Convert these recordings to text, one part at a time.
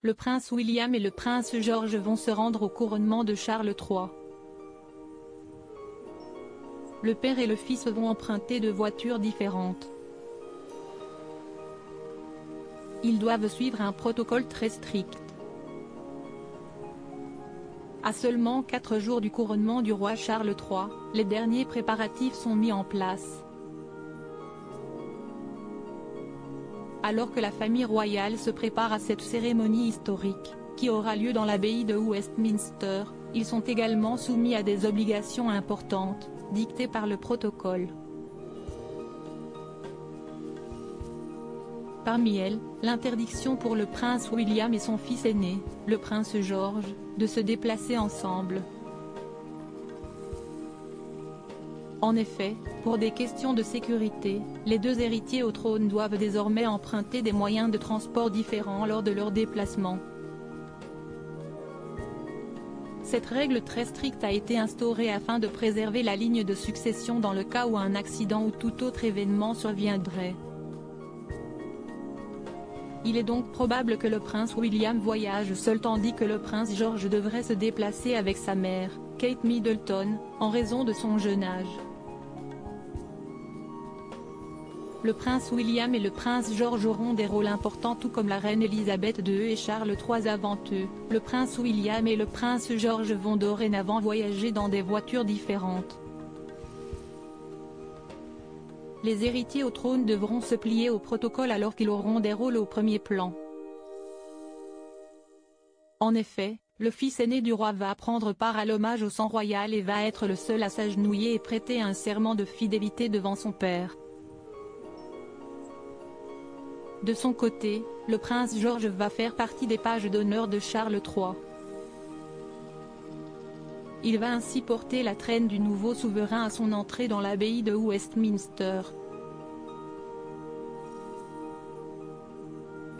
le prince William et le prince George vont se rendre au couronnement de Charles III. Le père et le fils vont emprunter deux voitures différentes. Ils doivent suivre un protocole très strict. À seulement 4 jours du couronnement du roi Charles III, les derniers préparatifs sont mis en place. Alors que la famille royale se prépare à cette cérémonie historique, qui aura lieu dans l'abbaye de Westminster, ils sont également soumis à des obligations importantes, dictées par le protocole. Parmi elles, l'interdiction pour le prince William et son fils aîné, le prince George, de se déplacer ensemble. En effet, pour des questions de sécurité, les deux héritiers au trône doivent désormais emprunter des moyens de transport différents lors de leur déplacement. Cette règle très stricte a été instaurée afin de préserver la ligne de succession dans le cas où un accident ou tout autre événement surviendrait. Il est donc probable que le prince William voyage seul tandis que le prince George devrait se déplacer avec sa mère, Kate Middleton, en raison de son jeune âge. Le prince William et le prince George auront des rôles importants tout comme la reine Elisabeth II et Charles III avant eux. Le prince William et le prince George vont dorénavant voyager dans des voitures différentes. Les héritiers au trône devront se plier au protocole alors qu'ils auront des rôles au premier plan. En effet, le fils aîné du roi va prendre part à l'hommage au sang royal et va être le seul à s'agenouiller et prêter un serment de fidélité devant son père. De son côté, le prince George va faire partie des pages d'honneur de Charles III. Il va ainsi porter la traîne du nouveau souverain à son entrée dans l'abbaye de Westminster.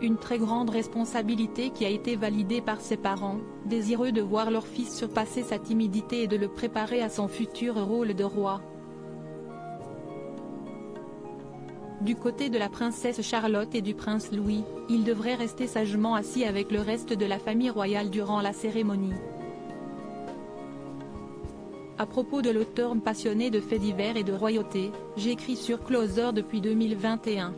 Une très grande responsabilité qui a été validée par ses parents, désireux de voir leur fils surpasser sa timidité et de le préparer à son futur rôle de roi. Du côté de la princesse Charlotte et du prince Louis, ils devraient rester sagement assis avec le reste de la famille royale durant la cérémonie. À propos de l'auteur passionné de faits divers et de royauté, j'écris sur Closer depuis 2021.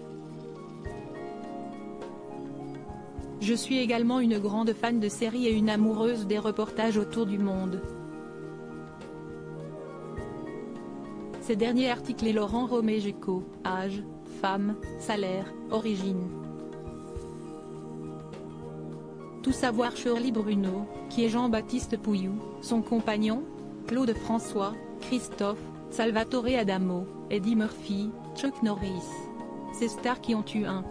Je suis également une grande fan de séries et une amoureuse des reportages autour du monde. Ces derniers articles et Laurent Romégeco, âge, femme, salaire, origine. Tout savoir Shirley Bruno, qui est Jean-Baptiste Pouillou, son compagnon, Claude François, Christophe, Salvatore Adamo, Eddie Murphy, Chuck Norris. Ces stars qui ont eu un